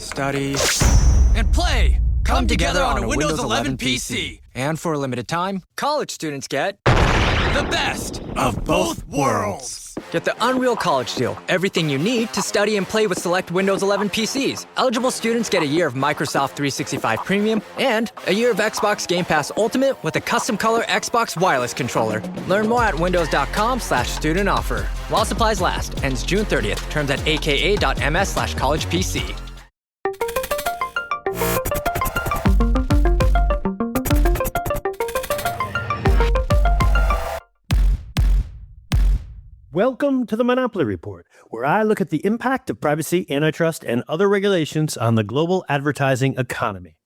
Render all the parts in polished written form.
study, and play come together on a Windows 11 PC. And for a limited time, college students get The best of both worlds. Get the Unreal College Deal. Everything you need to study and play with select Windows 11 PCs. Eligible students get a year of Microsoft 365 Premium and a year of Xbox Game Pass Ultimate with a custom color Xbox wireless controller. Learn more at windows.com/student offer. While supplies last. Ends June 30th. Terms at aka.ms/collegepc. Welcome to the Monopoly Report, where I look at the impact of privacy, antitrust, and other regulations on the global advertising economy.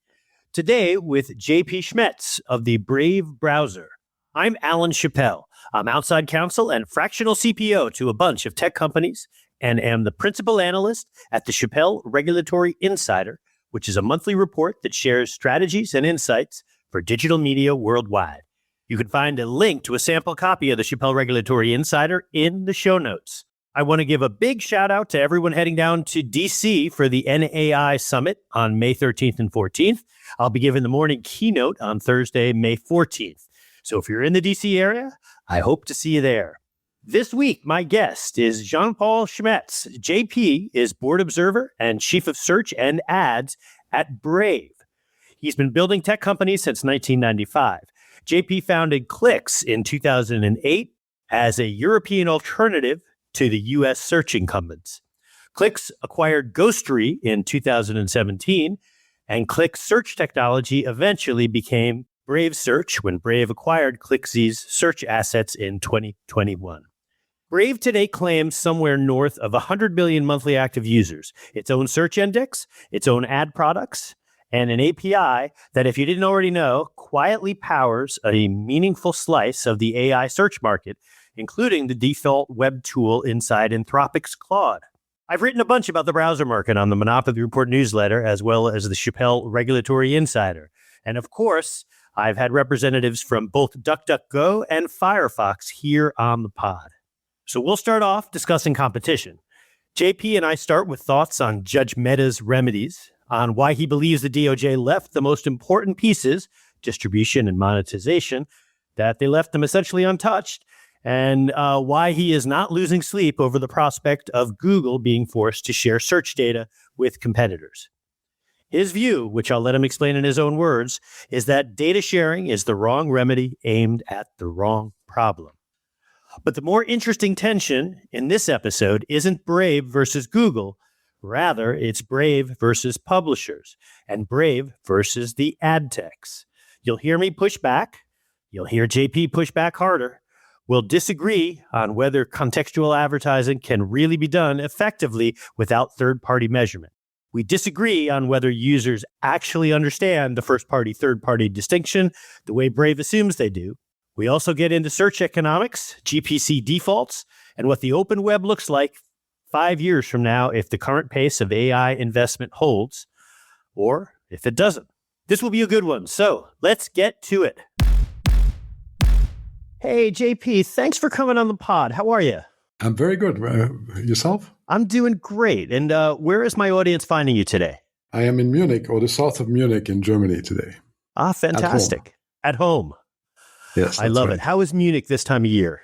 Today, with JP Schmetz of the Brave browser. I'm Alan Chapell. I'm outside counsel and fractional CPO to a bunch of tech companies and am the principal analyst at the Chapell Regulatory Insider, which is a monthly report that shares strategies and insights for digital media worldwide. You can find a link to a sample copy of the Chapell Regulatory Insider in the show notes. I want to give a big shout out to everyone heading down to DC for the NAI Summit on May 13th and 14th. I'll be giving the morning keynote on Thursday, May 14th. So if you're in the DC area, I hope to see you there. This week, my guest is Jean-Paul Schmetz. JP is board observer and chief of search and ads at Brave. He's been building tech companies since 1995. JP founded Clicks in 2008 as a European alternative to the U.S. search incumbents. Clicks acquired Ghostery in 2017, and Clicks search technology eventually became Brave Search when Brave acquired Clicksy's search assets in 2021. Brave today claims somewhere north of 100 million monthly active users, its own search index, its own ad products, and an API that, if you didn't already know, quietly powers a meaningful slice of the AI search market, including the default web tool inside Anthropic's Claude. I've written a bunch about the browser market on the Monopoly Report newsletter, as well as the Chapell Regulatory Insider. And of course, I've had representatives from both DuckDuckGo and Firefox here on the pod. So we'll start off discussing competition. JP and I start with thoughts on Judge Mehta's remedies, on why he believes the DOJ left the most important pieces, distribution and monetization, that they left them essentially untouched, and why he is not losing sleep over the prospect of Google being forced to share search data with competitors. His view, which I'll let him explain in his own words, is that data sharing is the wrong remedy aimed at the wrong problem. But the more interesting tension in this episode isn't Brave versus Google. Rather, it's Brave versus publishers and Brave versus the ad techs. You'll hear me push back. You'll hear JP push back harder. We'll disagree on whether contextual advertising can really be done effectively without third-party measurement. We disagree on whether users actually understand the first-party, third-party distinction the way Brave assumes they do. We also get into search economics, GPC defaults, and what the open web looks like 5 years from now if the current pace of AI investment holds, or if it doesn't. This will be a good one, so let's get to it. Hey, JP, thanks for coming on the pod. How are you? I'm very good. Yourself? I'm doing great. And where is my audience finding you today? I am in Munich, or the south of Munich in Germany today. Ah, fantastic. At home. Yes, I love right. it. How is Munich this time of year?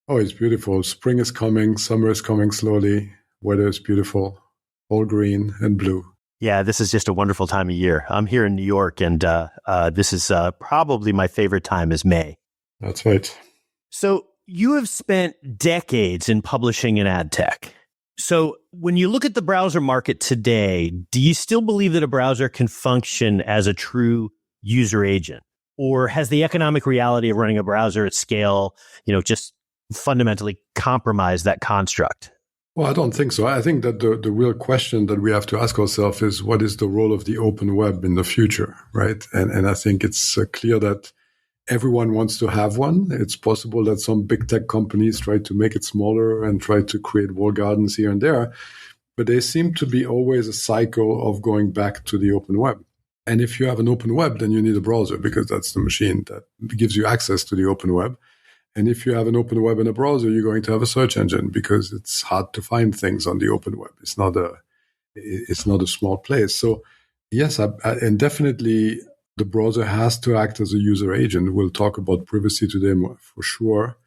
Oh, it's beautiful. Spring is coming. Summer is coming slowly. Weather is beautiful. All green and blue. Yeah, this is just a wonderful time of year. I'm here in New York, and this is probably my favorite time is May. That's right. So you have spent decades in publishing and ad tech. So when you look at the browser market today, do you still believe that a browser can function as a true user agent? Or has the economic reality of running a browser at scale, just fundamentally compromised that construct? Well, I don't think so. I think that the real question that we have to ask ourselves is, what is the role of the open web in the future, right? And I think it's clear that everyone wants to have one. It's possible that some big tech companies try to make it smaller and try to create walled gardens here and there, but they seem to be always a cycle of going back to the open web. And if you have an open web, then you need a browser because that's the machine that gives you access to the open web. And if you have an open web and a browser, you're going to have a search engine because it's hard to find things on the open web. It's not a it's not a small place. So yes, and definitely the browser has to act as a user agent. We'll talk about privacy today for sure.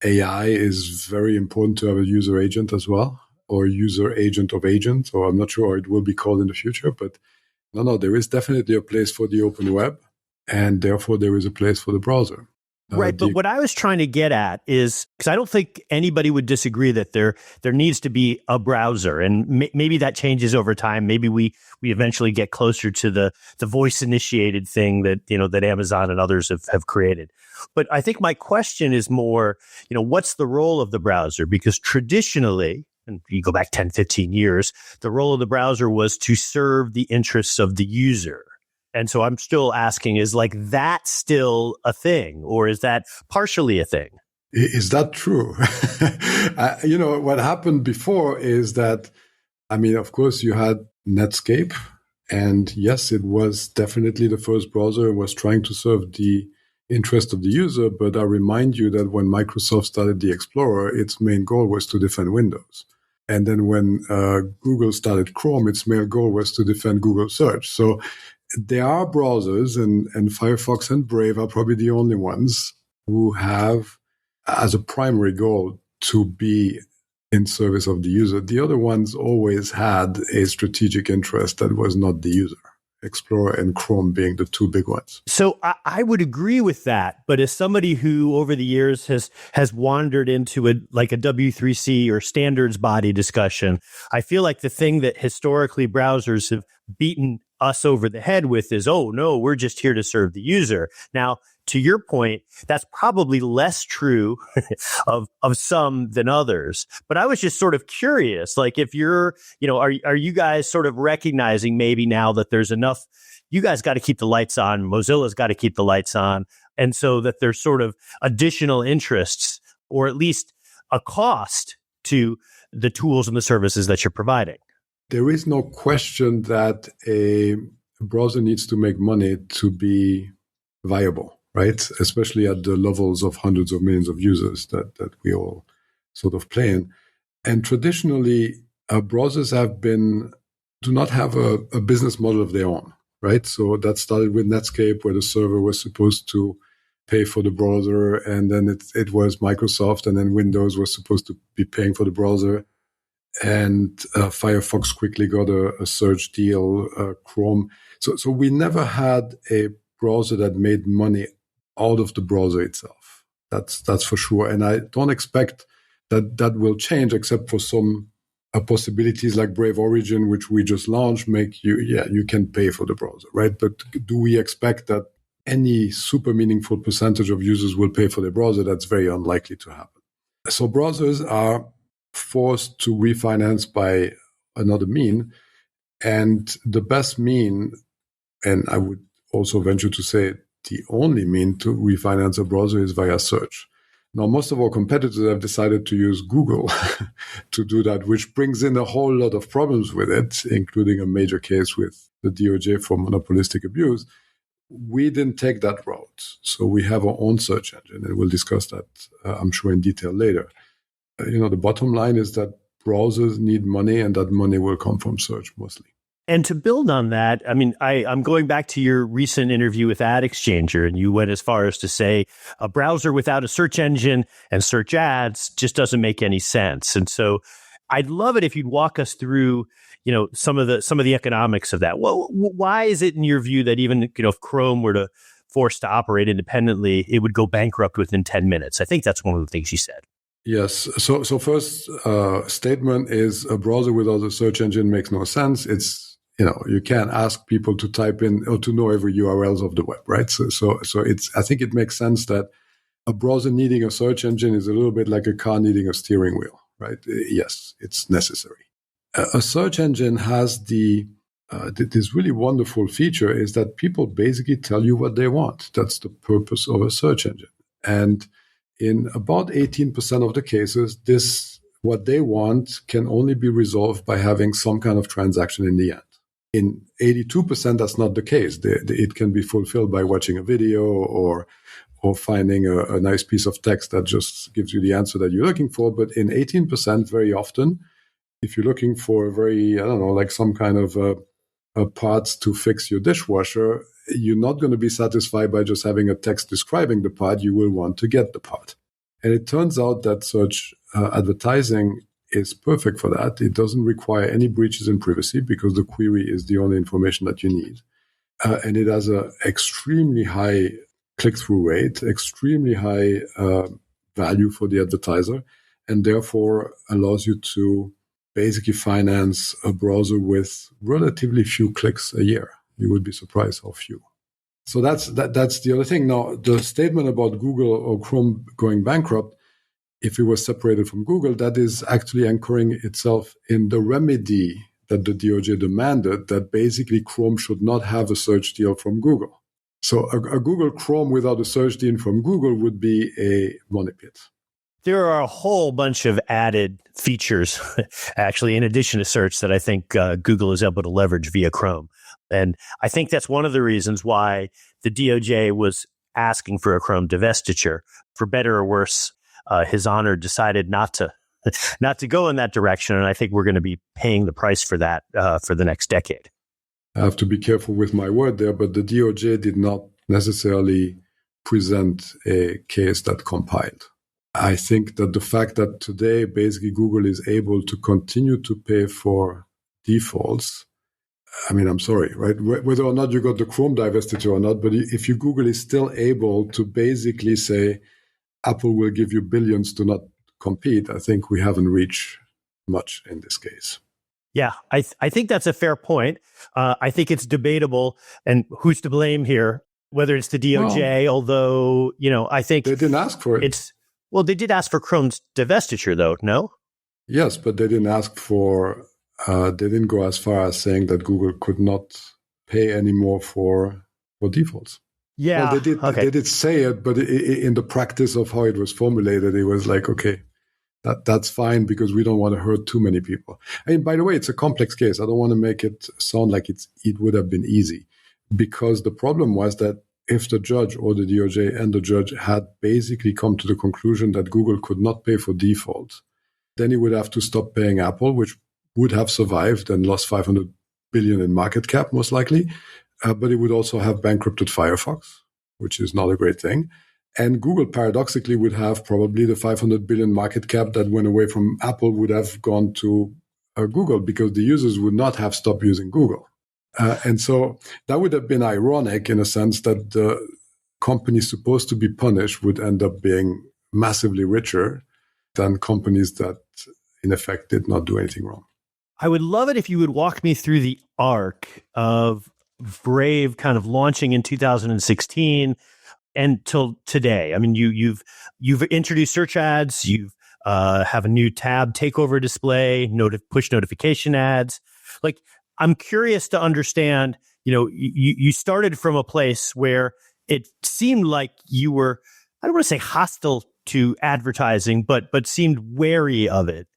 AI is very important to have a user agent as well, or user agent of agent, or I'm not sure how it will be called in the future, but no, there is definitely a place for the open web, and therefore there is a place for the browser. Right, but what I was trying to get at is, because I don't think anybody would disagree that there needs to be a browser, and maybe that changes over time. Maybe we eventually get closer to the voice-initiated thing that Amazon and others have created. But I think my question is more, what's the role of the browser? Because traditionally, and you go back 10, 15 years, the role of the browser was to serve the interests of the user. And so I'm still asking, is that still a thing, or is that partially a thing? Is that true? What happened before is that, of course, you had Netscape. And yes, it was definitely the first browser was trying to serve the interest of the user. But I remind you that when Microsoft started the Explorer, its main goal was to defend Windows. And then when Google started Chrome, its main goal was to defend Google Search. So there are browsers, and Firefox and Brave are probably the only ones who have as a primary goal to be in service of the user. The other ones always had a strategic interest that was not the user. Explorer and Chrome being the two big ones. So I would agree with that. But as somebody who over the years has wandered into a W3C or standards body discussion, I feel like the thing that historically browsers have beaten us over the head with is, oh, no, we're just here to serve the user. Now, to your point, that's probably less true of some than others. But I was just sort of curious, if you're, are you guys sort of recognizing maybe now that there's enough, you guys got to keep the lights on, Mozilla's got to keep the lights on, and so that there's sort of additional interests, or at least a cost to the tools and the services that you're providing? There is no question that a browser needs to make money to be viable, right? Especially at the levels of hundreds of millions of users that we all sort of play in. And traditionally, browsers do not have a business model of their own, right? So that started with Netscape, where the server was supposed to pay for the browser, and then it was Microsoft, and then Windows was supposed to be paying for the browser. And Firefox quickly got a search deal, Chrome. So we never had a browser that made money out of the browser itself. That's for sure. And I don't expect that will change, except for some possibilities like Brave Origin, which we just launched, you can pay for the browser, right? But do we expect that any super meaningful percentage of users will pay for the browser? That's very unlikely to happen. So browsers are forced to refinance by another mean. And the best mean, and I would also venture to say the only mean to refinance a browser, is via search. Now, most of our competitors have decided to use Google to do that, which brings in a whole lot of problems with it, including a major case with the DOJ for monopolistic abuse. We didn't take that route. So we have our own search engine, and we'll discuss that, I'm sure, in detail later. The bottom line is that browsers need money, and that money will come from search mostly. And to build on that, I'm going back to your recent interview with Ad Exchanger, and you went as far as to say a browser without a search engine and search ads just doesn't make any sense. And so I'd love it if you'd walk us through, some of the economics of that. Well, why is it in your view that even, if Chrome were to force to operate independently, it would go bankrupt within 10 minutes? I think that's one of the things you said. Yes. So first statement is a browser without a search engine makes no sense. It's, you can't ask people to type in or to know every URLs of the web, right? So I think it makes sense that a browser needing a search engine is a little bit like a car needing a steering wheel, right? Yes, it's necessary. A search engine has this really wonderful feature is that people basically tell you what they want. That's the purpose of a search engine. And in about 18% of the cases, what they want can only be resolved by having some kind of transaction in the end. In 82%, that's not the case. It can be fulfilled by watching a video or finding a nice piece of text that just gives you the answer that you're looking for. But in 18%, very often, if you're looking for a very, I don't know, like some kind of a parts to fix your dishwasher, you're not going to be satisfied by just having a text describing the part. You will want to get the part. And it turns out that search advertising is perfect for that. It doesn't require any breaches in privacy because the query is the only information that you need. And it has an extremely high click-through rate, extremely high value for the advertiser, and therefore allows you to basically finance a browser with relatively few clicks a year. You would be surprised how few. So that's the other thing. Now, the statement about Google or Chrome going bankrupt, if it was separated from Google, that is actually anchoring itself in the remedy that the DOJ demanded, that basically Chrome should not have a search deal from Google. So a Google Chrome without a search deal from Google would be a money pit. There are a whole bunch of added features, actually, in addition to search, that I think Google is able to leverage via Chrome. And I think that's one of the reasons why the DOJ was asking for a Chrome divestiture. For better or worse, His Honor decided not to go in that direction. And I think we're going to be paying the price for that for the next decade. I have to be careful with my word there, but the DOJ did not necessarily present a case that compiled. I think that the fact that today basically Google is able to continue to pay for defaults, I mean, I'm sorry, right? Whether or not you got the Chrome divestiture or not, but if your Google is still able to basically say Apple will give you billions to not compete, I think we haven't reached much in this case. Yeah, I think that's a fair point. I think it's debatable, and who's to blame here, whether it's the DOJ, although, I think they didn't ask for it. Well, they did ask for Chrome's divestiture, though, no? Yes, but they didn't ask for, they didn't go as far as saying that Google could not pay anymore for defaults. Yeah, well, they did say it, but in the practice of how it was formulated, it was like, okay, that's fine because we don't want to hurt too many people. And by the way, it's a complex case. I don't want to make it sound like it would have been easy, because the problem was that if the judge or the DOJ and the judge had basically come to the conclusion that Google could not pay for default, then he would have to stop paying Apple, which would have survived and lost $500 billion in market cap, most likely. But it would also have bankrupted Firefox, which is not a great thing. And Google, paradoxically, would have probably the $500 billion market cap that went away from Apple would have gone to Google, because the users would not have stopped using Google. And so that would have been ironic in a sense that the companies supposed to be punished would end up being massively richer than companies that, in effect, did not do anything wrong. I would love it if you would walk me through the arc of Brave kind of launching in 2016 until today. I mean, you've introduced search ads, you have a new tab takeover display, push notification ads. Like, I'm curious to understand, you started from a place where it seemed like you were, I don't want to say hostile to advertising, but seemed wary of it.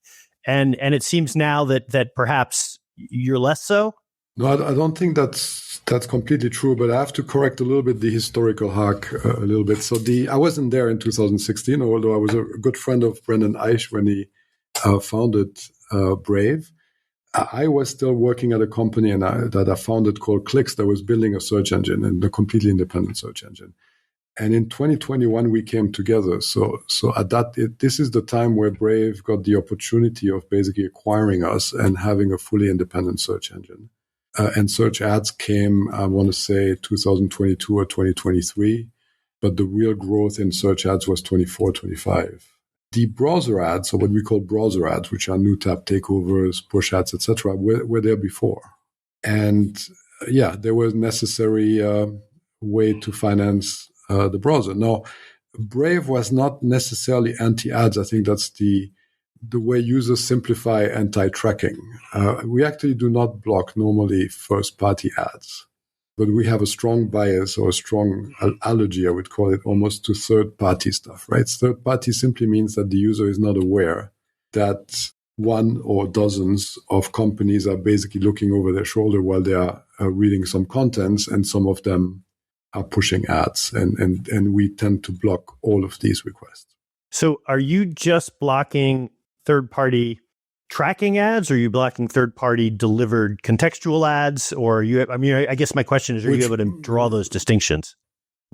And it seems now that perhaps you're less so. No, I don't think that's completely true, but I have to correct a little bit the historical arc a little bit. So I wasn't there in 2016, although I was a good friend of Brendan Eich when he founded Brave. I was still working at a company that I founded called Clicks that was building a search engine, and a completely independent search engine. And in 2021, we came together. So at this is the time where Brave got the opportunity of basically acquiring us and having a fully independent search engine. And search ads came, I want to say, 2022 or 2023. But the real growth in search ads was 24, 25. The browser ads, or what we call browser ads, which are new tab takeovers, push ads, etc., were there before. And there was necessary way to finance the browser. Now, Brave was not necessarily anti-ads. I think that's the way users simplify anti-tracking. We actually do not block normally first-party ads, but we have a strong bias or a strong allergy, I would call it, almost to third-party stuff, right? Third-party simply means that the user is not aware that one or dozens of companies are basically looking over their shoulder while they are reading some contents, and some of them are pushing ads, and we tend to block all of these requests. So are you just blocking third-party tracking ads? Or are you blocking third-party delivered contextual ads? Or I guess my question is, are you able to draw those distinctions?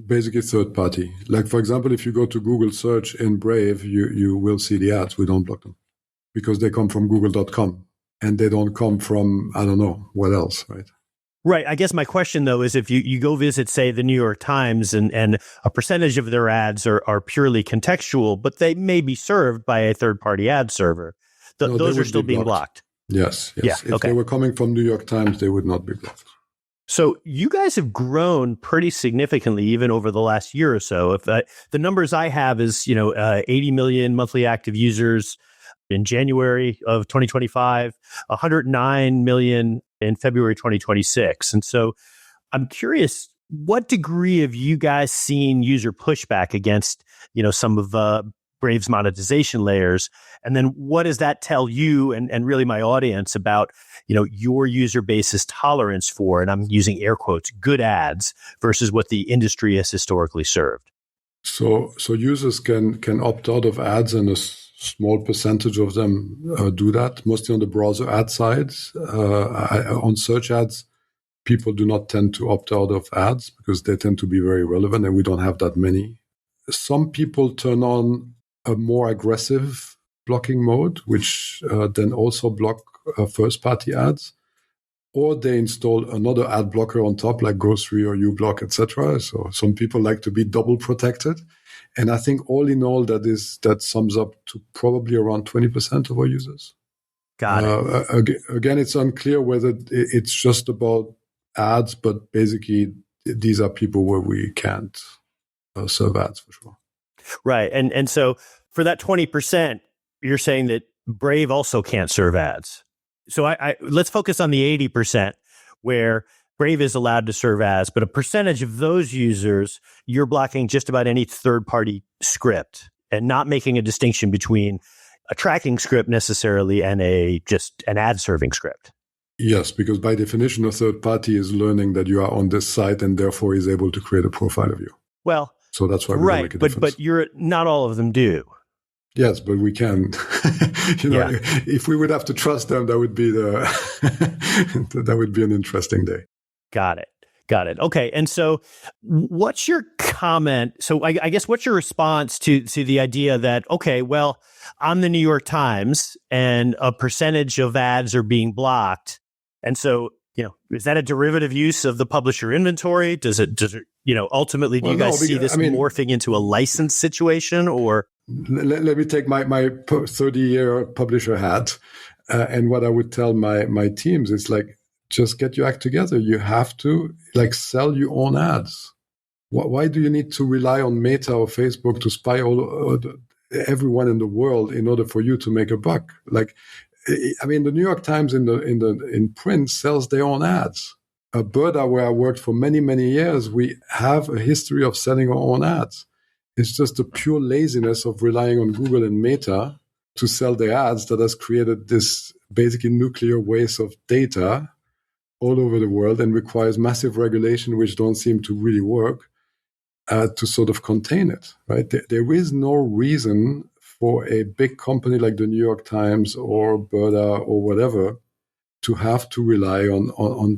Basically third party. Like, for example, if you go to Google search in Brave, you will see the ads. We don't block them because they come from google.com and they don't come from, I don't know, what else, right? Right. I guess my question, though, is if you go visit, say, the New York Times and a percentage of their ads are purely contextual, but they may be served by a third-party ad server, those are still being blocked. Yes. Yeah, if they were coming from New York Times, they would not be blocked. So you guys have grown pretty significantly even over the last year or so. If the numbers I have is 80 million monthly active users in January of 2025, 109 million in February 2026. And so I'm curious, what degree have you guys seen user pushback against some of Brave's monetization layers? And then what does that tell you and really my audience about, your user base's tolerance for, and I'm using air quotes, good ads versus what the industry has historically served? So users can opt out of ads, and a small percentage of them do that, mostly on the browser ad side. On search ads, people do not tend to opt out of ads because they tend to be very relevant, and we don't have that many. Some people turn on a more aggressive blocking mode, which then also block first-party ads, or they install another ad blocker on top, like Go3 or uBlock, etc. So some people like to be double protected, and I think all in all, that sums up to probably around 20% of our users. Got it. Again, it's unclear whether it's just about ads, but basically these are people where we can't serve ads for sure. Right. And so for that 20%, you're saying that Brave also can't serve ads. So I let's focus on the 80% where Brave is allowed to serve ads, but a percentage of those users, you're blocking just about any third-party script and not making a distinction between a tracking script necessarily and just an ad-serving script. Yes, because by definition, a third party is learning that you are on this site and therefore is able to create a profile of you. Well, so that's why we don't make a difference. But not all of them do. Yes, but we can. If we would have to trust them, that would be that would be an interesting day. Got it. Okay, and so what's your comment? So I guess what's your response to the idea that, okay, well, I'm the New York Times and a percentage of ads are being blocked, and so is that a derivative use of the publisher inventory? Does it ultimately do you guys see this morphing into a license situation? Or let me take my 30-year publisher hat, and what I would tell my teams is like, just get your act together. You have to sell your own ads. Why do you need to rely on Meta or Facebook to spy everyone in the world in order for you to make a buck? The New York Times in print sells their own ads. Berda, where I worked for many, many years, we have a history of selling our own ads. It's just the pure laziness of relying on Google and Meta to sell their ads that has created this basically nuclear waste of data all over the world and requires massive regulation, which don't seem to really work to sort of contain it, right? There is no reason for a big company like the New York Times or Berda or whatever to have to rely on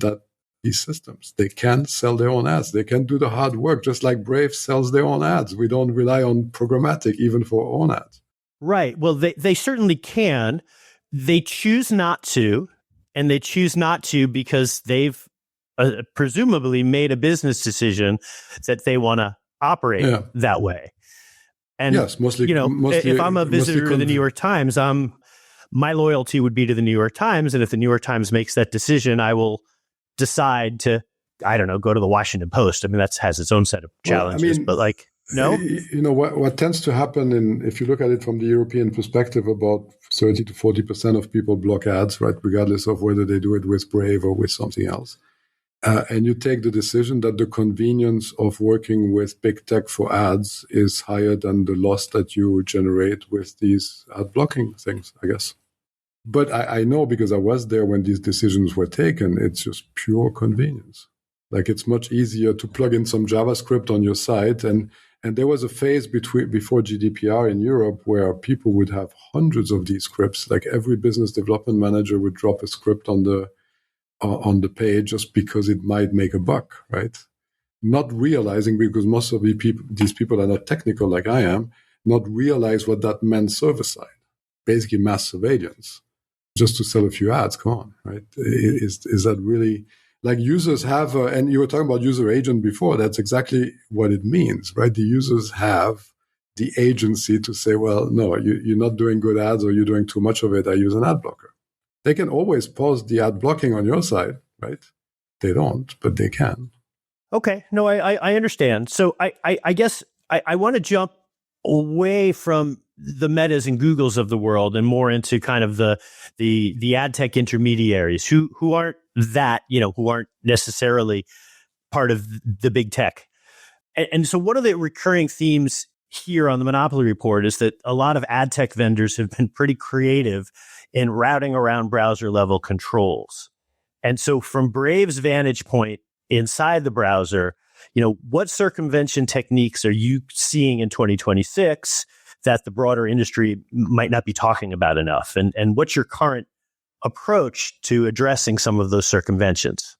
these systems. They can sell their own ads. They can do the hard work, just like Brave sells their own ads. We don't rely on programmatic even for our own ads. Right. Well, they certainly can. They choose not to. And they choose not to because they've presumably made a business decision that they want to operate that way. And yes, mostly, if I'm a visitor to the New York Times, my loyalty would be to the New York Times. And if the New York Times makes that decision, I will decide to, go to the Washington Post. I mean, that has its own set of challenges, no? What tends to happen if you look at it from the European perspective, about 30 to 40% of people block ads, right, regardless of whether they do it with Brave or with something else. And you take the decision that the convenience of working with big tech for ads is higher than the loss that you generate with these ad blocking things, I guess. But I know because I was there when these decisions were taken, it's just pure convenience. Like it's much easier to plug in some JavaScript on your site. And there was a phase before GDPR in Europe where people would have hundreds of these scripts. Like every business development manager would drop a script on the page just because it might make a buck, right? Not realizing, because most of these people are not technical like I am, not realize what that meant server side. Basically mass surveillance, just to sell a few ads. Come on, right? Is that really, like, users have, and you were talking about user agent before, that's exactly what it means, right? The users have the agency to say, well, no, you're not doing good ads, or you're doing too much of it, I use an ad blocker. They can always pause the ad blocking on your side, right? They don't, but they can. Okay. No, I understand. So I guess I want to jump away from the Metas and Googles of the world and more into kind of the ad tech intermediaries who aren't that, who aren't necessarily part of the big tech. And so one of the recurring themes here on the Monopoly Report is that a lot of ad tech vendors have been pretty creative in routing around browser level controls. And so from Brave's vantage point inside the browser, what circumvention techniques are you seeing in 2026 that the broader industry might not be talking about enough? And what's your current approach to addressing some of those circumventions?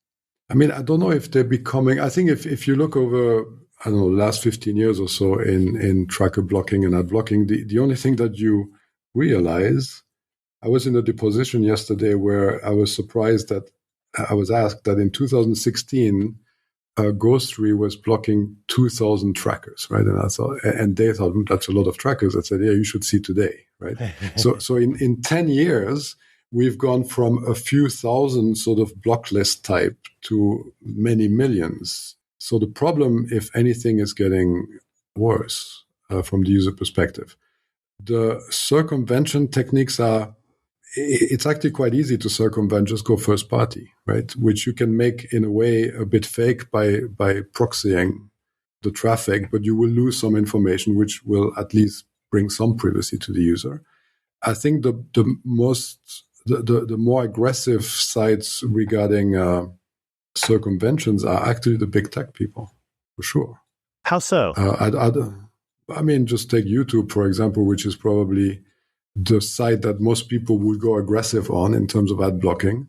I mean, I don't know if they're becoming, I think if you look over, I don't know, last 15 years or so in tracker blocking and ad blocking, the only thing that you realize, I was in a deposition yesterday where I was surprised that I was asked that in 2016, Ghostery was blocking 2,000 trackers, right? And they thought, that's a lot of trackers. I said, yeah, you should see today, right? So in 10 years, we've gone from a few thousand sort of block list type to many millions. So the problem, if anything, is getting worse from the user perspective. The circumvention techniques it's actually quite easy to circumvent, just go first party, right? Which you can make in a way a bit fake by proxying the traffic, but you will lose some information, which will at least bring some privacy to the user. I think the more aggressive sites regarding circumventions are actually the big tech people, for sure. How so? I mean, just take YouTube, for example, which is probably the site that most people would go aggressive on in terms of ad blocking.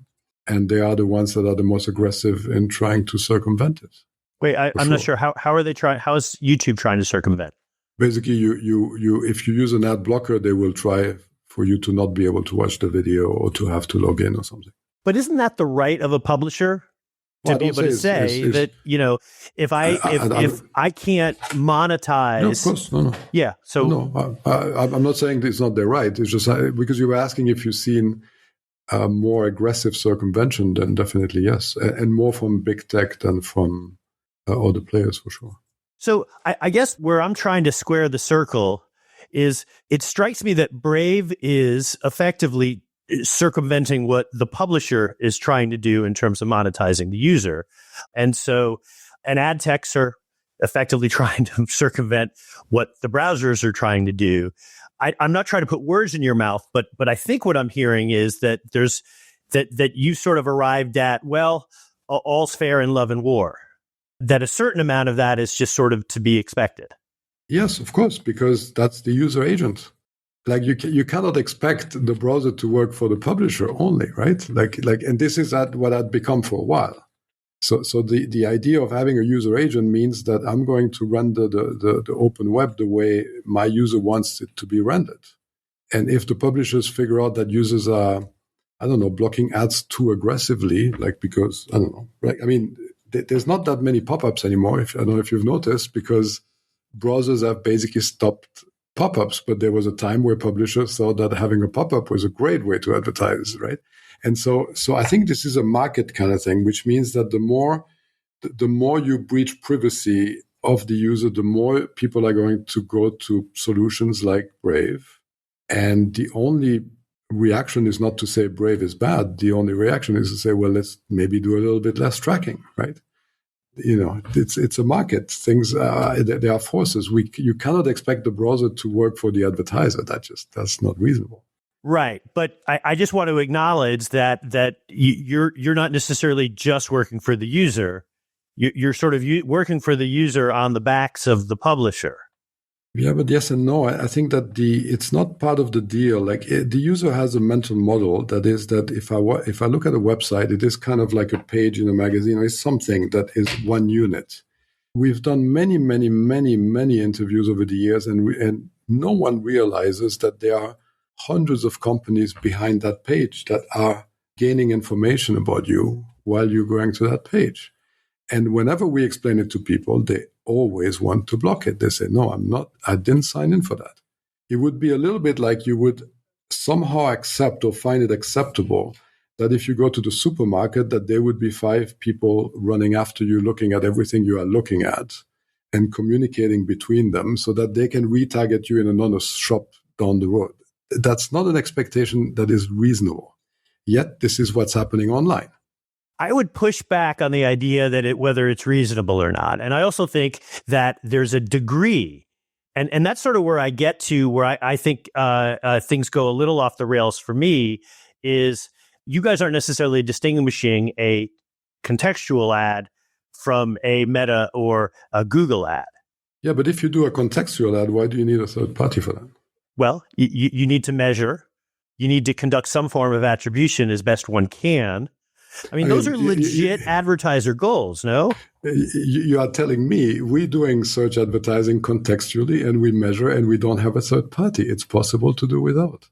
And they are the ones that are the most aggressive in trying to circumvent it. Wait, I'm not sure. How are they trying? How is YouTube trying to circumvent? Basically, you if you use an ad blocker, they will try for you to not be able to watch the video or to have to log in or something. But isn't that the right of a publisher to be able to say that, if I can't monetize? No, of course, no. Yeah. So no, I'm not saying it's not their right. It's just because you were asking if you've seen more aggressive circumvention, then definitely yes, and more from big tech than from other players for sure. So I guess where I'm trying to square the circle is it strikes me that Brave is effectively circumventing what the publisher is trying to do in terms of monetizing the user. And so ad techs are effectively trying to circumvent what the browsers are trying to do. I'm not trying to put words in your mouth, but I think what I'm hearing is that there's that you sort of arrived at, well, all's fair in love and war, that a certain amount of that is just sort of to be expected. Yes, of course, because that's the user agent. Like you cannot expect the browser to work for the publisher only, right? Like, and this is what had become for a while. So the idea of having a user agent means that I'm going to render the open web the way my user wants it to be rendered. And if the publishers figure out that users are, I don't know, blocking ads too aggressively, like because, I don't know, like, I mean, there's not that many pop-ups anymore. I don't know if you've noticed, because browsers have basically stopped pop-ups, but there was a time where publishers thought that having a pop-up was a great way to advertise, right? And so I think this is a market kind of thing, which means that the more you breach privacy of the user, the more people are going to go to solutions like Brave. And the only reaction is not to say Brave is bad. The only reaction is to say, well, let's maybe do a little bit less tracking, right? It's a market. Things there are forces. You cannot expect the browser to work for the advertiser. That's not reasonable. Right, but I just want to acknowledge that you're not necessarily just working for the user. You're sort of working for the user on the backs of the publisher. Yeah, but yes and no. I think that it's not part of the deal. Like the user has a mental model that is that if I look at a website, it is kind of like a page in a magazine, or it's something that is one unit. We've done many interviews over the years, and no one realizes that there are hundreds of companies behind that page that are gaining information about you while you're going to that page. And whenever we explain it to people, they always want to block it. They say, no, I didn't sign in for that. It would be a little bit like you would somehow accept or find it acceptable that if you go to the supermarket, that there would be 5 people running after you, looking at everything you are looking at and communicating between them so that they can retarget you in another shop down the road. That's not an expectation that is reasonable. Yet this is what's happening online. I would push back on the idea that whether it's reasonable or not. And I also think that there's a degree, and that's sort of where I get to, where I think things go a little off the rails for me, is you guys aren't necessarily distinguishing a contextual ad from a Meta or a Google ad. Yeah, but if you do a contextual ad, why do you need a third party for that? Well, you need to measure. You need to conduct some form of attribution as best one can. I mean, those are legit advertiser goals, no? You are telling me we're doing search advertising contextually and we measure and we don't have a third party. It's possible to do without.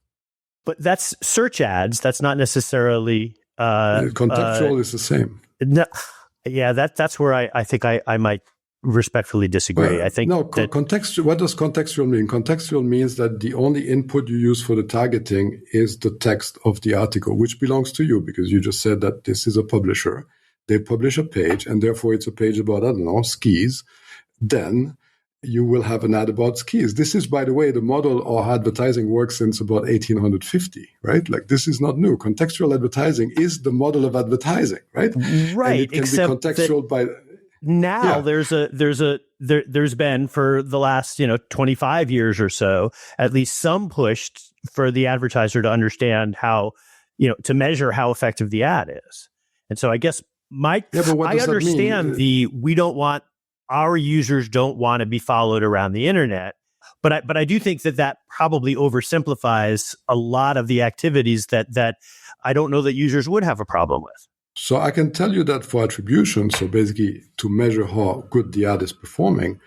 But that's search ads. That's not necessarily... contextual is the same. No, yeah, that's where I think I might respectfully disagree. I think contextual. What does contextual mean? Contextual means that the only input you use for the targeting is the text of the article, which belongs to you because you just said that this is a publisher. They publish a page, and therefore it's a page about, I don't know, skis. Then you will have an ad about skis. This is, by the way, the model of advertising works since about 1850, right? Like this is not new. Contextual advertising is the model of advertising, right? Right. And it can be contextual by... Now there's been for the last 25 years or so at least some push for the advertiser to understand how to measure how effective the ad is. And so I guess I understand we don't want our users don't want to be followed around the internet, but I do think that probably oversimplifies a lot of the activities that I don't know that users would have a problem with. So I can tell you that for attribution, so basically to measure how good the ad is performing,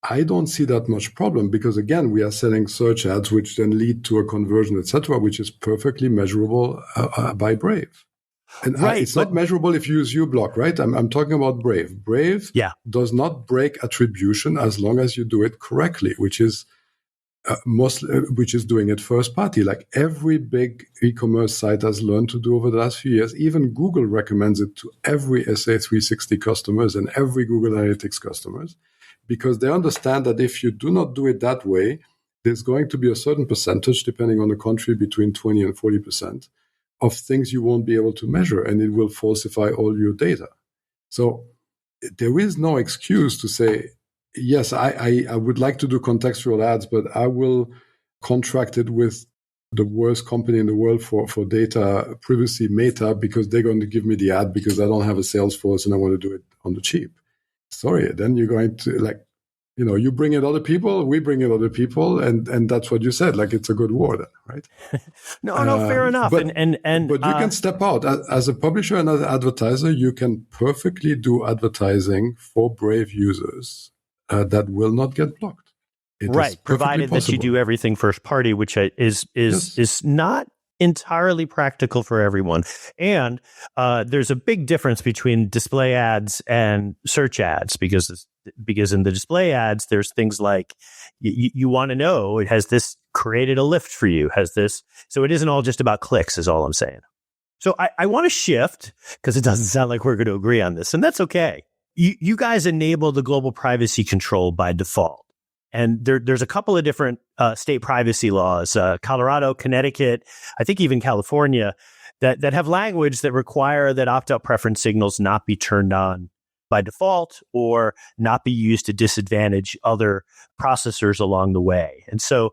I don't see that much problem because, again, we are selling search ads which then lead to a conversion, etc., which is perfectly measurable by Brave. And it's not measurable if you use uBlock, right? I'm talking about Brave. Brave does not break attribution as long as you do it correctly, which is doing it first party, like every big e-commerce site has learned to do over the last few years. Even Google recommends it to every SA360 customers and every Google Analytics customers, because they understand that if you do not do it that way, there's going to be a certain percentage, depending on the country, between 20 and 40% of things you won't be able to measure, and it will falsify all your data. So there is no excuse to say, yes, I would like to do contextual ads, but I will contract it with the worst company in the world for data privacy, Meta, because they're going to give me the ad because I don't have a sales force and I want to do it on the cheap. Sorry, then you're going to you bring in other people, we bring in other people, and that's what you said. Like it's a good war, then, right? No, fair enough. But you can step out as a publisher and as an advertiser. You can perfectly do advertising for Brave users that will not get blocked. Right, provided that you do everything first party, which is not entirely practical for everyone. And there's a big difference between display ads and search ads because in the display ads, there's things like you want to know, has this created a lift for you? So it isn't all just about clicks is all I'm saying. So I want to shift because it doesn't sound like we're going to agree on this, and that's okay. You guys enable the global privacy control by default. And there's a couple of different state privacy laws, Colorado, Connecticut, I think even California, that have language that require that opt-out preference signals not be turned on by default or not be used to disadvantage other processors along the way. And so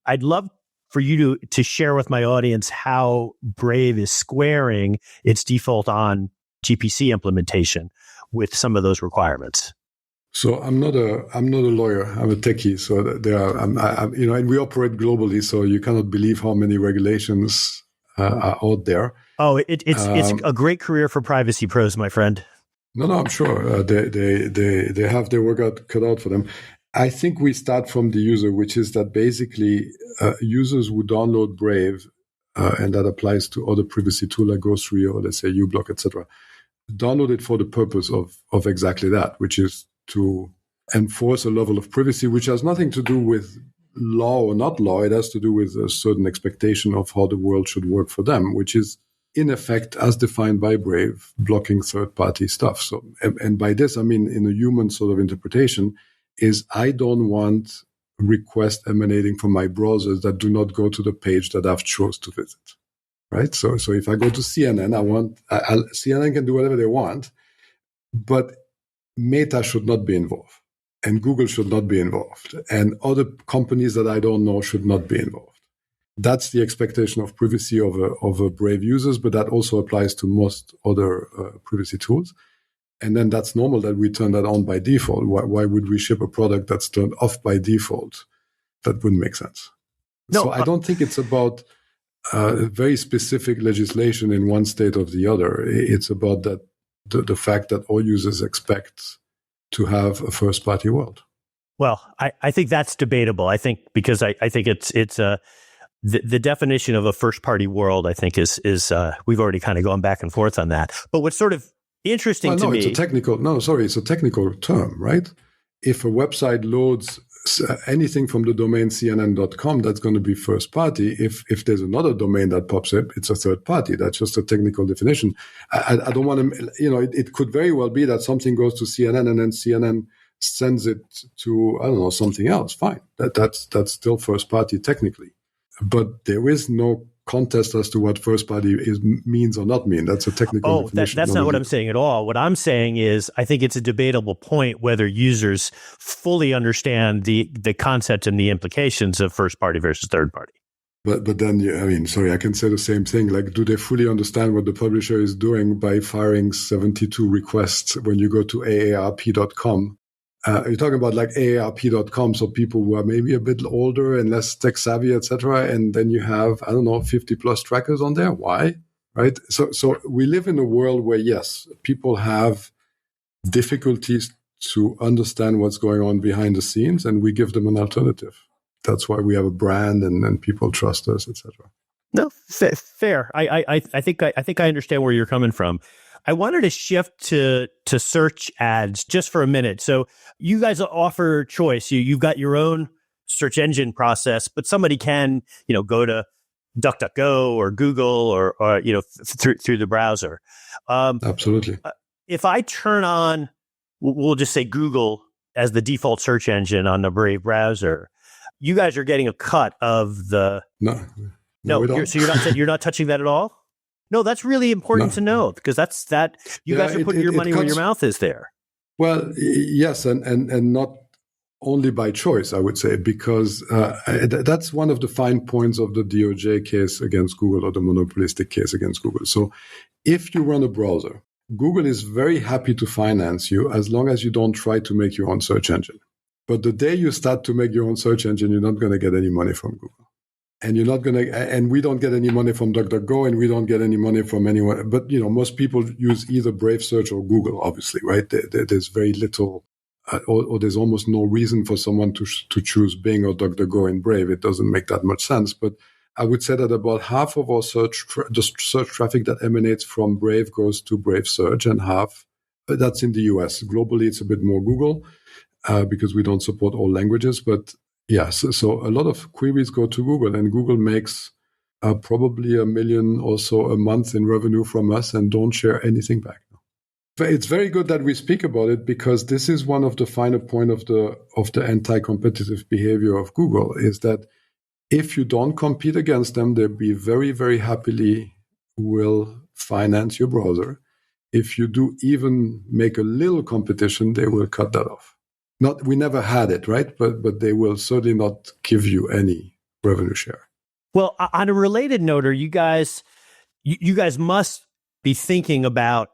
I'd love for you to share with my audience how Brave is squaring its default on GPC implementation with some of those requirements? So I'm not a lawyer. I'm a techie. So and we operate globally. So you cannot believe how many regulations are out there. Oh, it's a great career for privacy pros, my friend. No, I'm sure they have their work cut out for them. I think we start from the user, which is that basically users who download Brave, and that applies to other privacy tools like Grocery or let's say uBlock, etc., download it for the purpose of exactly that, which is to enforce a level of privacy, which has nothing to do with law or not law. It has to do with a certain expectation of how the world should work for them, which is in effect, as defined by Brave, blocking third-party stuff. So, and by this, I mean, in a human sort of interpretation, is I don't want requests emanating from my browsers that do not go to the page that I've chose to visit, right? So if I go to CNN, CNN can do whatever they want, but Meta should not be involved, and Google should not be involved, and other companies that I don't know should not be involved. That's the expectation of privacy of Brave users, but that also applies to most other privacy tools. And then that's normal that we turn that on by default. Why would we ship a product that's turned off by default? That wouldn't make sense. No, so I don't think it's about very specific legislation in one state or the other. It's about that the fact that all users expect to have a first-party world. Well, I think that's debatable. I think because I think it's the definition of a first-party world, I think, is we've already kind of gone back and forth on that. But what's sort of interesting to me... it's a technical term, right? If a website loads anything from the domain CNN.com, that's going to be first-party. If there's another domain that pops up, it's a third-party. That's just a technical definition. I don't want to... it could very well be that something goes to CNN and then CNN sends it to, I don't know, something else. Fine. That's still first-party technically. But there is no contest as to what first party means or not mean. That's a technical definition. That's not what I'm saying at all. What I'm saying is I think it's a debatable point whether users fully understand the concept and the implications of first party versus third party. But then, I can say the same thing. Like, do they fully understand what the publisher is doing by firing 72 requests when you go to AARP.com? You're talking about like AARP.com, so people who are maybe a bit older and less tech savvy, etc. And then you have, 50 plus trackers on there. Why? Right? So we live in a world where, yes, people have difficulties to understand what's going on behind the scenes, and we give them an alternative. That's why we have a brand and people trust us, etc. No, fair. I think I understand where you're coming from. I wanted to shift to search ads just for a minute. So you guys offer choice. You've got your own search engine process, but somebody can, go to DuckDuckGo or Google or through the browser. Absolutely. If I turn on, we'll just say Google as the default search engine on the Brave browser, you guys are getting a cut of the. No, so you're not touching that at all. No, that's really important to know because that's you guys are putting your money where your mouth is there. Well, yes, and not only by choice, I would say, because that's one of the fine points of the DOJ case against Google or the monopolistic case against Google. So if you run a browser, Google is very happy to finance you as long as you don't try to make your own search engine. But the day you start to make your own search engine, you're not going to get any money from Google. And you're not going to, and we don't get any money from DuckDuckGo, and we don't get any money from anyone. But most people use either Brave Search or Google, obviously, right? There's very little, or there's almost no reason for someone to choose Bing or DuckDuckGo in Brave. It doesn't make that much sense. But I would say that about half of our search traffic that emanates from Brave goes to Brave Search, and half that's in the US. Globally, it's a bit more Google because we don't support all languages, but. Yes, so a lot of queries go to Google, and Google makes probably $1 million or so a month in revenue from us and don't share anything back. It's very good that we speak about it because this is one of the finer points of the anti-competitive behavior of Google is that if you don't compete against them, they'll be very, very happily will finance your browser. If you do even make a little competition, they will cut that off. We never had it, right? But they will certainly not give you any revenue share. Well, on a related note, are you guys must be thinking about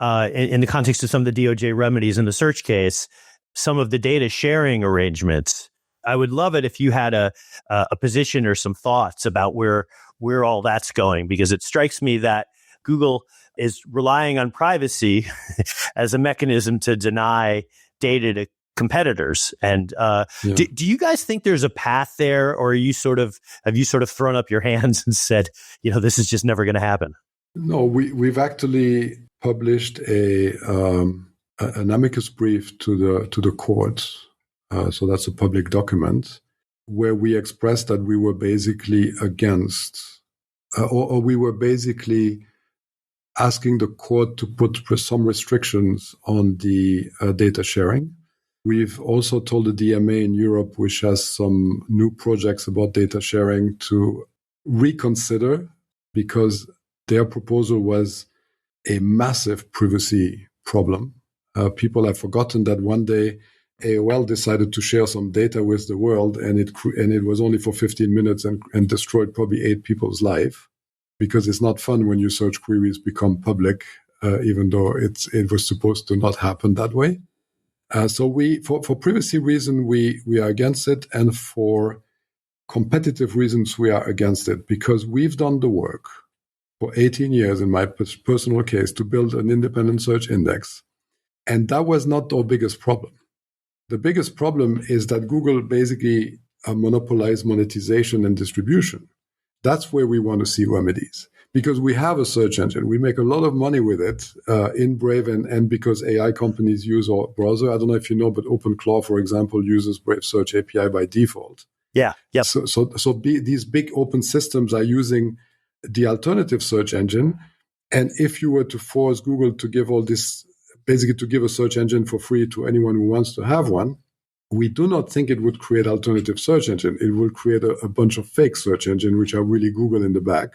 in the context of some of the DOJ remedies in the search case, some of the data sharing arrangements. I would love it if you had a position or some thoughts about where all that's going, because it strikes me that Google is relying on privacy as a mechanism to deny data to competitors. And do you guys think there's a path there, or have you sort of thrown up your hands and said, this is just never going to happen? No, we've actually published an amicus brief to the court. So that's a public document where we expressed that we were basically against, or we were basically asking the court to put some restrictions on the data sharing. We've also told the DMA in Europe, which has some new projects about data sharing, to reconsider, because their proposal was a massive privacy problem. People have forgotten that one day AOL decided to share some data with the world, and it was only for 15 minutes and destroyed probably 8 people's life, because it's not fun when your search queries become public, even though it was supposed to not happen that way. So for privacy reason, we are against it, and for competitive reasons, we are against it, because we've done the work for 18 years in my personal case to build an independent search index. And that was not our biggest problem. The biggest problem is that Google basically monopolized monetization and distribution. That's where we want to see remedies, because we have a search engine. We make a lot of money with it in Brave, and because AI companies use our browser. I don't know if you know, but OpenClaw, for example, uses Brave Search API by default. Yeah. Yep. So these big open systems are using the alternative search engine. And if you were to force Google to give all this, basically to give a search engine for free to anyone who wants to have one, we do not think it would create alternative search engine. It will create a bunch of fake search engine, which are really Google in the back.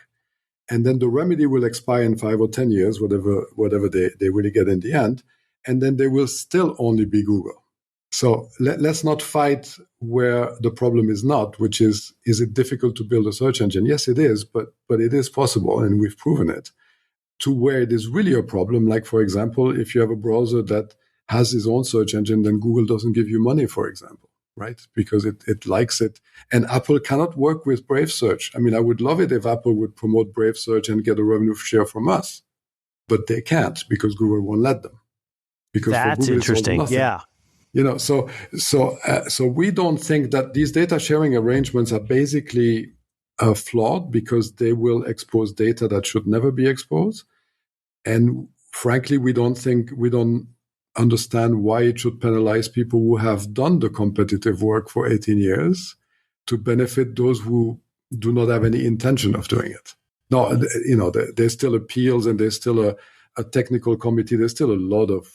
And then the remedy will expire in 5 or 10 years, whatever they really get in the end. And then they will still only be Google. So let's not fight where the problem is not, which is it difficult to build a search engine? Yes, it is, but it is possible, and we've proven it. To where it is really a problem, like, for example, if you have a browser that has its own search engine, then Google doesn't give you money, for example, right? Because it likes it. And Apple cannot work with Brave Search. I mean, I would love it if Apple would promote Brave Search and get a revenue share from us, but they can't, because Google won't let them. Because that's interesting. Yeah. So we don't think that these data sharing arrangements are basically flawed, because they will expose data that should never be exposed. And frankly, we don't understand why it should penalize people who have done the competitive work for 18 years to benefit those who do not have any intention of doing it. No, there's still appeals, and there's still a technical committee. There's still a lot of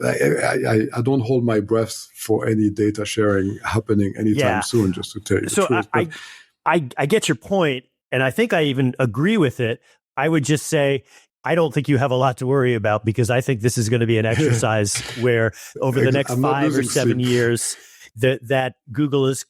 I don't hold my breath for any data sharing happening anytime soon, just to tell you the truth. I get your point, and I think I even agree with it. I would just say, I don't think you have a lot to worry about, because I think this is going to be an exercise where over the next 5 or 7 years, that Google is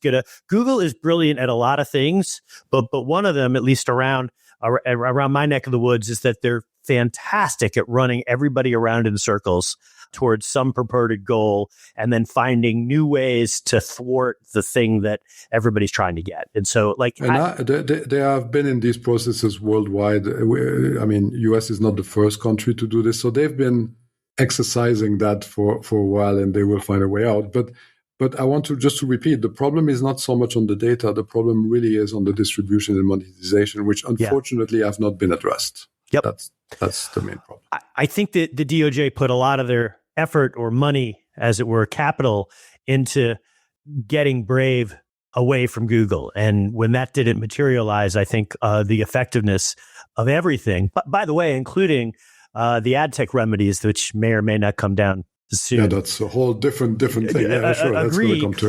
brilliant at a lot of things, but one of them, at least around my neck of the woods, is that they're fantastic at running everybody around in circles towards some purported goal, and then finding new ways to thwart the thing that everybody's trying to get. And so, they have been in these processes worldwide. I mean, US is not the first country to do this, so they've been exercising that for a while, and they will find a way out. But I want to just repeat, the problem is not so much on the data. The problem really is on the distribution and monetization, which unfortunately have not been addressed. Yep. That's the main problem. I think that the DOJ put a lot of their effort, or money, as it were, capital, into getting Brave away from Google. And when that didn't materialize, I think the effectiveness of everything, but by the way, including the ad tech remedies, which may or may not come down soon. Yeah, that's a whole different thing. Yeah, sure.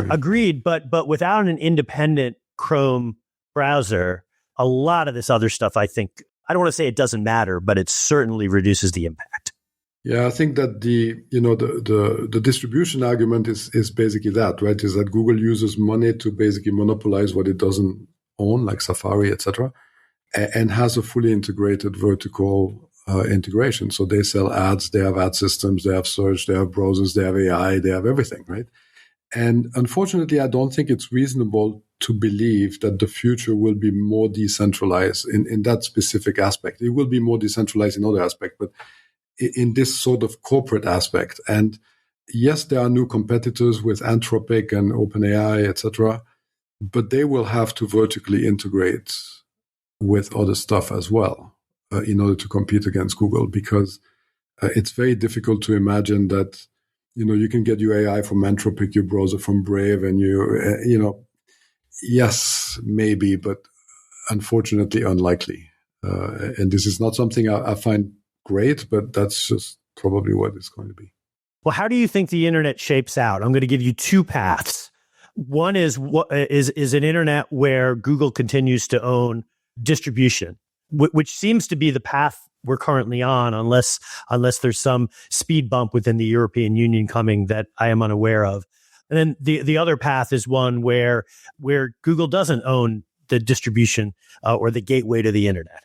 Agreed. But without an independent Chrome browser, a lot of this other stuff, I think, I don't want to say it doesn't matter, but it certainly reduces the impact. Yeah, I think that the distribution argument is basically that, right? Is that Google uses money to basically monopolize what it doesn't own, like Safari, etc., and has a fully integrated vertical integration. So they sell ads, they have ad systems, they have search, they have browsers, they have AI, they have everything, right? And unfortunately, I don't think it's reasonable to believe that the future will be more decentralized in that specific aspect. It will be more decentralized in other aspects, but in this sort of corporate aspect. And yes, there are new competitors with Anthropic and OpenAI, etc., but they will have to vertically integrate with other stuff as well in order to compete against Google, because it's very difficult to imagine that you can get your AI from Anthropic, your browser from Brave, and yes, maybe, but unfortunately unlikely. And this is not something I find great, but that's just probably what it's going to be. Well, how do you think the internet shapes out? I'm going to give you two paths. One is an internet where Google continues to own distribution, which seems to be the path we're currently on, unless there's some speed bump within the European Union coming that I am unaware of. And then the other path is one where Google doesn't own the distribution or the gateway to the internet.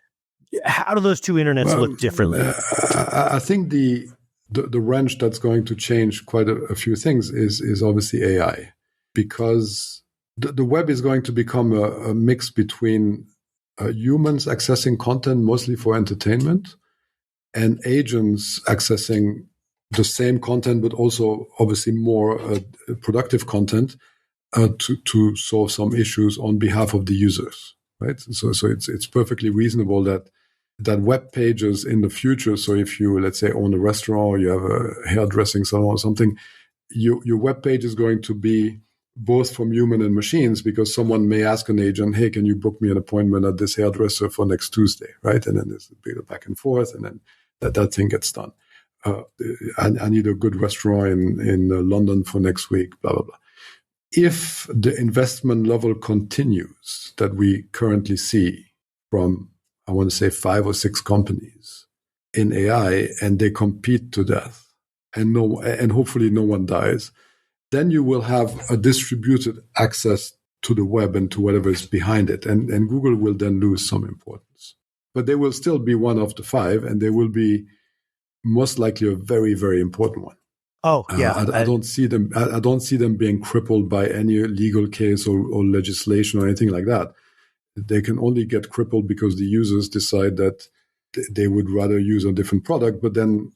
How do those two internets look differently? I think the wrench that's going to change quite a few things is obviously AI, because the web is going to become a mix between humans accessing content mostly for entertainment and agents accessing the same content, but also obviously more productive content to solve some issues on behalf of the users, right? So it's perfectly reasonable that web pages in the future, so if you, let's say, own a restaurant or you have a hairdressing salon or something, your web page is going to be both from human and machines, because someone may ask an agent, hey, can you book me an appointment at this hairdresser for next Tuesday, right? And then there's a bit of back and forth, and then that thing gets done. I need a good restaurant in London for next week, blah, blah, blah. If the investment level continues that we currently see from, I want to say, 5 or 6 companies in AI, and they compete to death, and hopefully no one dies, then you will have a distributed access to the web and to whatever is behind it. And Google will then lose some importance. But they will still be one of the 5, and they will be most likely a very, very important one. Oh, yeah. I don't see them. I don't see them being crippled by any legal case or legislation or anything like that. They can only get crippled because the users decide that they would rather use a different product, but then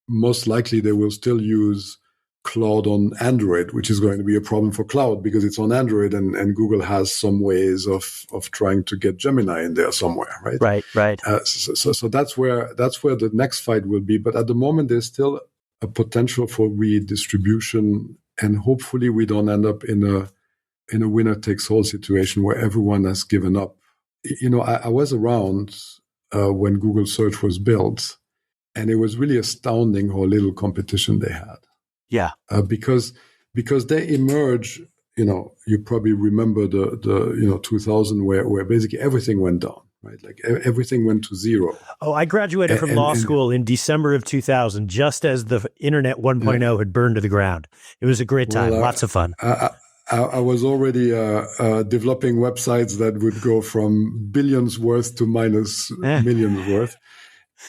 most likely they will still use Cloud on Android, which is going to be a problem for Cloud because it's on Android, and Google has some ways of trying to get Gemini in there somewhere, right? Right. So that's where the next fight will be. But at the moment, there's still a potential for redistribution, and hopefully we don't end up in a winner takes all situation where everyone has given up. I was around when Google Search was built, and it was really astounding how little competition they had. Yeah, because they emerge. You probably remember the 2000 where basically everything went down, right? Like everything went to zero. Oh, I graduated from law school in December of 2000, just as the Internet 1.0 had burned to the ground. It was a great time, lots of fun. I was already developing websites that would go from billions worth to minus millions worth,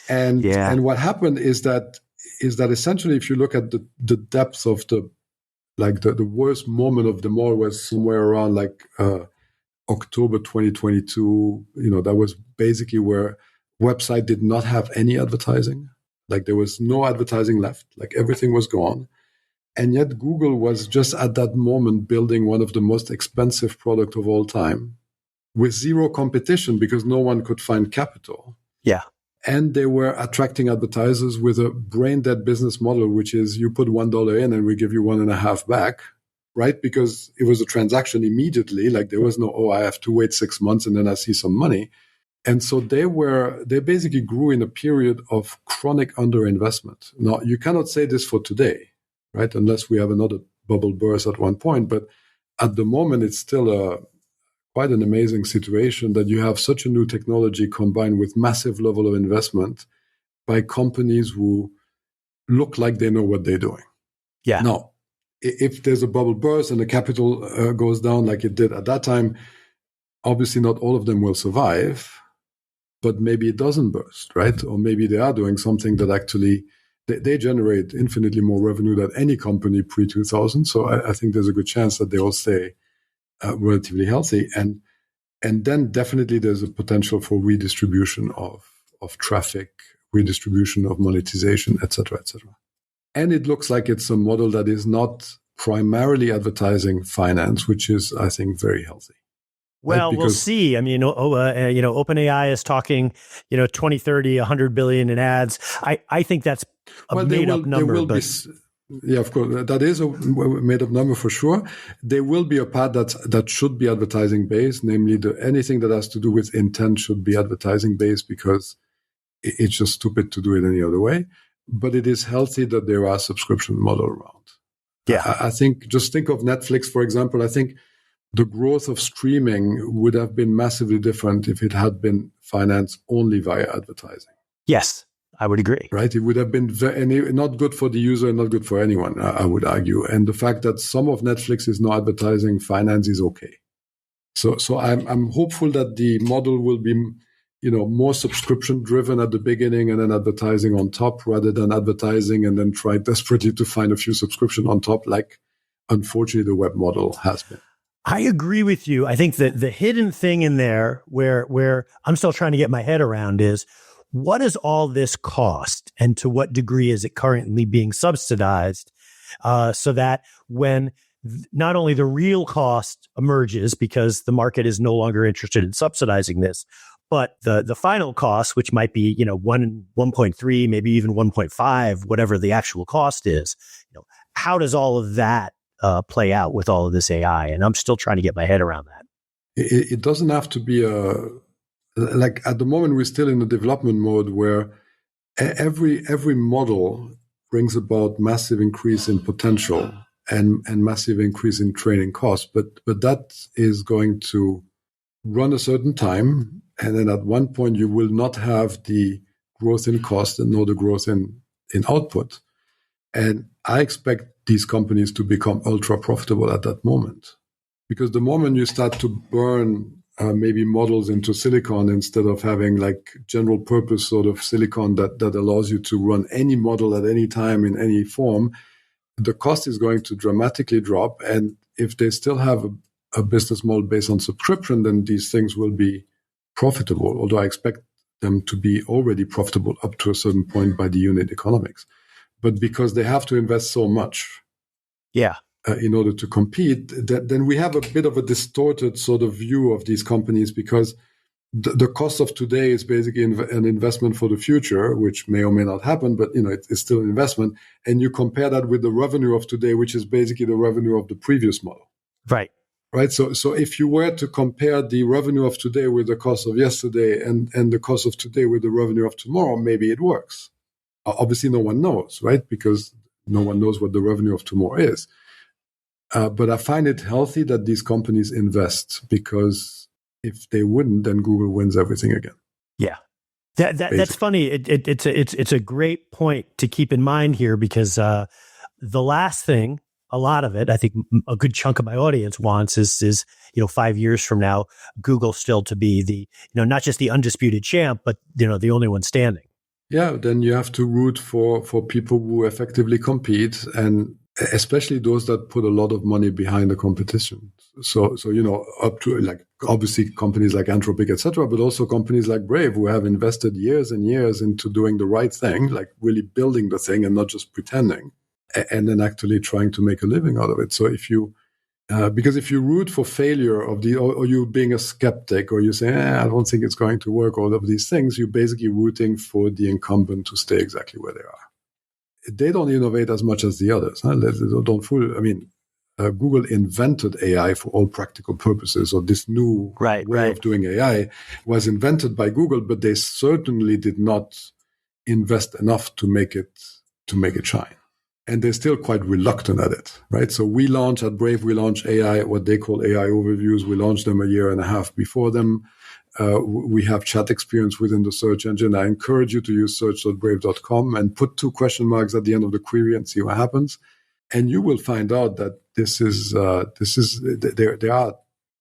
and what happened is that essentially, if you look at the depth of the worst moment of them all was somewhere around October 2022. That was basically where website did not have any advertising. Like there was no advertising left. Like everything was gone. And yet Google was just at that moment building one of the most expensive products of all time with zero competition because no one could find capital. Yeah. And they were attracting advertisers with a brain-dead business model, which is you put $1 in and we give you 1.5 back, right? Because it was a transaction immediately. Like there was no, I have to wait 6 months and then I see some money. And so they basically grew in a period of chronic underinvestment. Now, you cannot say this for today, right? Unless we have another bubble burst at one point. But at the moment, it's still quite an amazing situation that you have such a new technology combined with massive level of investment by companies who look like they know what they're doing. Yeah. Now, if there's a bubble burst and the capital goes down like it did at that time, obviously not all of them will survive. but maybe it doesn't burst, right? Or maybe they are doing something that actually they generate infinitely more revenue than any company pre-2000. So I think there's a good chance that they all stay relatively healthy. And then definitely there's a potential for redistribution of traffic, redistribution of monetization, et cetera, et cetera. And it looks like it's a model that is not primarily advertising finance, which is, I think, very healthy. Well, we'll see. I mean, OpenAI is talking, 2030, 100 billion in ads. I think that's a made-up number. Yeah, of course, that is a made-up number for sure. There will be a part that should be advertising-based, namely anything that has to do with intent should be advertising-based because it's just stupid to do it any other way. But it is healthy that there are subscription model around. Yeah, I think just think of Netflix, for example. I think the growth of streaming would have been massively different if it had been financed only via advertising. Yes, I would agree. Right? It would have been not good for the user and not good for anyone, I would argue. And the fact that some of Netflix is no advertising finance is okay. So I'm hopeful that the model will be, more subscription driven at the beginning and then advertising on top rather than advertising and then try desperately to find a few subscription on top, like unfortunately the web model has been. I agree with you. I think that the hidden thing in there where I'm still trying to get my head around is what does all this cost and to what degree is it currently being subsidized so that when not only the real cost emerges because the market is no longer interested in subsidizing this, but the final cost, which might be, 1.3, maybe even 1.5, whatever the actual cost is, how does all of that play out with all of this AI? And I'm still trying to get my head around that. It doesn't have to be like at the moment, we're still in the development mode where every model brings about massive increase in potential and massive increase in training costs. But that is going to run a certain time. And then at one point, you will not have the growth in cost and nor the growth in output. And I expect these companies to become ultra profitable at that moment. Because the moment you start to burn maybe models into silicon instead of having like general purpose sort of silicon that allows you to run any model at any time in any form, the cost is going to dramatically drop. And if they still have a business model based on subscription, then these things will be profitable, although I expect them to be already profitable up to a certain point by the unit economics. But because they have to invest so much in order to compete, then we have a bit of a distorted sort of view of these companies because the cost of today is basically an investment for the future, which may or may not happen, but it's still an investment. And you compare that with the revenue of today, which is basically the revenue of the previous model. Right. Right. So if you were to compare the revenue of today with the cost of yesterday and the cost of today with the revenue of tomorrow, maybe it works. Obviously, no one knows, right? Because no one knows what the revenue of tomorrow is. But I find it healthy that these companies invest because if they wouldn't, then Google wins everything again. Yeah. That's funny. It's a great point to keep in mind here because the last thing, a lot of it, I think a good chunk of my audience wants is 5 years from now, Google still to be the, not just the undisputed champ, but, the only one standing. Yeah, then you have to root for people who effectively compete and especially those that put a lot of money behind the competition. So up to like obviously companies like Anthropic, etc., but also companies like Brave who have invested years and years into doing the right thing, like really building the thing and not just pretending, and then actually trying to make a living out of it. So because if you root for failure or you being a skeptic or you say, I don't think it's going to work, all of these things, you're basically rooting for the incumbent to stay exactly where they are. They don't innovate as much as the others. Huh? Don't fool. I mean, Google invented AI for all practical purposes, or this new way of doing AI was invented by Google, but they certainly did not invest enough to make it shine. And they're still quite reluctant at it, right? So we launched at Brave, AI, what they call AI overviews. We launched them a year and a half before them. We have chat experience within the search engine. I encourage you to use search.brave.com and put 2 question marks at the end of the query and see what happens. And you will find out that there are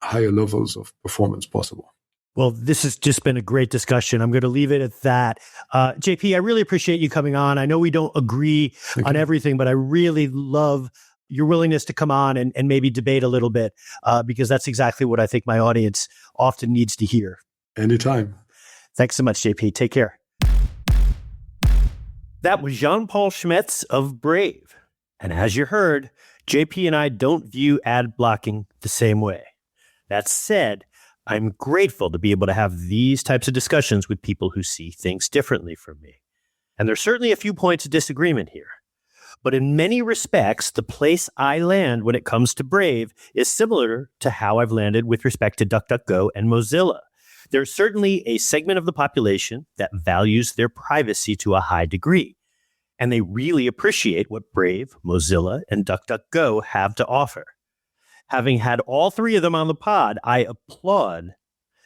higher levels of performance possible. Well, this has just been a great discussion. I'm going to leave it at that. JP, I really appreciate you coming on. I know we don't agree on everything, but I really love your willingness to come on and maybe debate a little bit, because that's exactly what I think my audience often needs to hear. Anytime. Thanks so much, JP. Take care. That was Jean-Paul Schmetz of Brave. And as you heard, JP and I don't view ad blocking the same way. That said, I'm grateful to be able to have these types of discussions with people who see things differently from me. And there's certainly a few points of disagreement here. But in many respects, the place I land when it comes to Brave is similar to how I've landed with respect to DuckDuckGo and Mozilla. There's certainly a segment of the population that values their privacy to a high degree, and they really appreciate what Brave, Mozilla, and DuckDuckGo have to offer. Having had all three of them on the pod, I applaud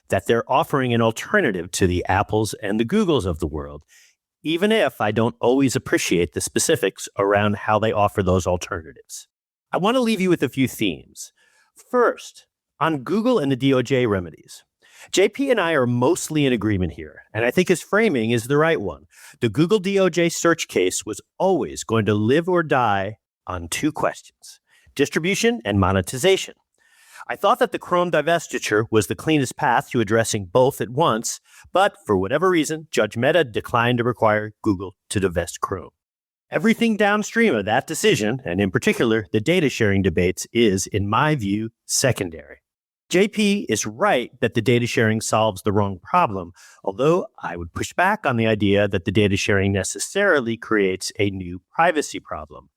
that they're offering an alternative to the Apples and the Googles of the world, even if I don't always appreciate the specifics around how they offer those alternatives. I want to leave you with a few themes. First, on Google and the DOJ remedies. JP and I are mostly in agreement here, and I think his framing is the right one. The Google DOJ search case was always going to live or die on two questions: distribution and monetization. I thought that the Chrome divestiture was the cleanest path to addressing both at once, but for whatever reason, Judge Mehta declined to require Google to divest Chrome. Everything downstream of that decision, and in particular, the data sharing debates, is, in my view, secondary. JP is right that the data sharing solves the wrong problem, although I would push back on the idea that the data sharing necessarily creates a new privacy problem.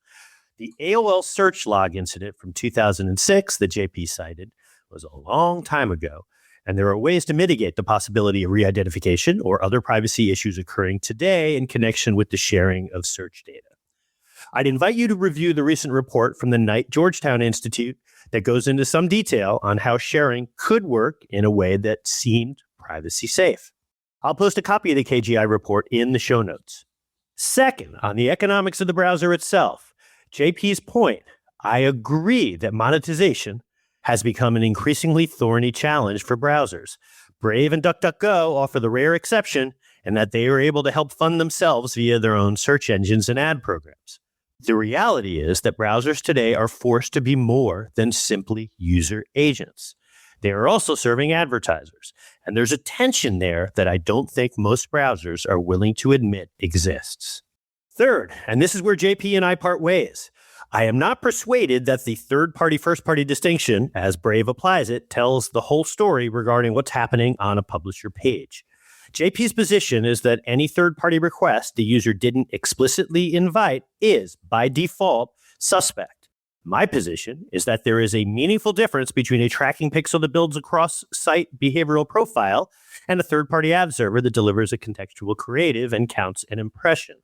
The AOL search log incident from 2006 that JP cited was a long time ago, and there are ways to mitigate the possibility of re-identification or other privacy issues occurring today in connection with the sharing of search data. I'd invite you to review the recent report from the Knight-Georgetown Institute that goes into some detail on how sharing could work in a way that seemed privacy safe. I'll post a copy of the KGI report in the show notes. Second, on the economics of the browser itself, JP's point, I agree that monetization has become an increasingly thorny challenge for browsers. Brave and DuckDuckGo offer the rare exception in that they are able to help fund themselves via their own search engines and ad programs. The reality is that browsers today are forced to be more than simply user agents. They are also serving advertisers, and there's a tension there that I don't think most browsers are willing to admit exists. Third, and this is where JP and I part ways, I am not persuaded that the third-party, first-party distinction, as Brave applies it, tells the whole story regarding what's happening on a publisher page. JP's position is that any third-party request the user didn't explicitly invite is, by default, suspect. My position is that there is a meaningful difference between a tracking pixel that builds a cross-site behavioral profile and a third-party ad server that delivers a contextual creative and counts an impression.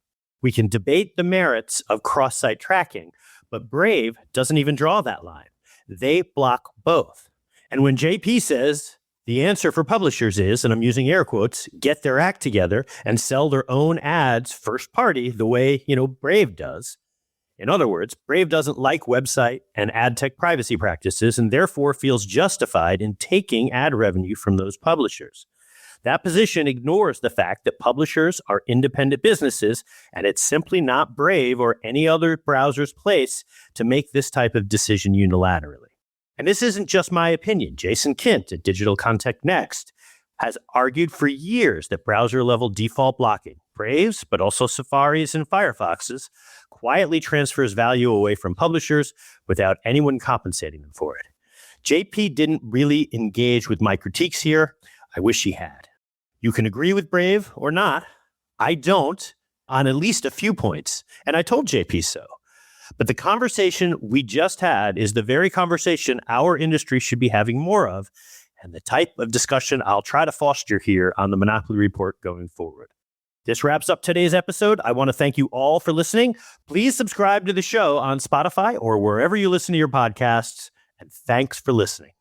We can debate the merits of cross-site tracking, but Brave doesn't even draw that line. They block both. And when JP says the answer for publishers is, and I'm using air quotes, get their act together and sell their own ads first party the way, Brave does. In other words, Brave doesn't like website and ad tech privacy practices and therefore feels justified in taking ad revenue from those publishers. That position ignores the fact that publishers are independent businesses, and it's simply not Brave or any other browser's place to make this type of decision unilaterally. And this isn't just my opinion. Jason Kint at Digital Content Next has argued for years that browser-level default blocking, Brave's, but also Safari's and Firefox's, quietly transfers value away from publishers without anyone compensating them for it. JP didn't really engage with my critiques here. I wish he had. You can agree with Brave or not. I don't, on at least a few points, and I told JP so. But the conversation we just had is the very conversation our industry should be having more of, and the type of discussion I'll try to foster here on the Monopoly Report going forward. This wraps up today's episode. I want to thank you all for listening. Please subscribe to the show on Spotify or wherever you listen to your podcasts, and thanks for listening.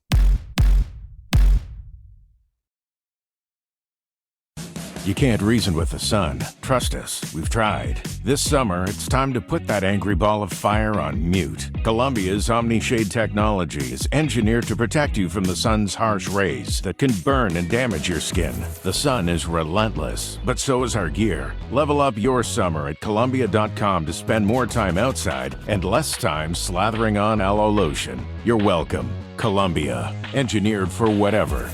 You can't reason with the sun. Trust us, we've tried. This summer, it's time to put that angry ball of fire on mute. Columbia's Omni-Shade technology is engineered to protect you from the sun's harsh rays that can burn and damage your skin. The sun is relentless, but so is our gear. Level up your summer at Columbia.com to spend more time outside and less time slathering on aloe lotion. You're welcome. Columbia, engineered for whatever.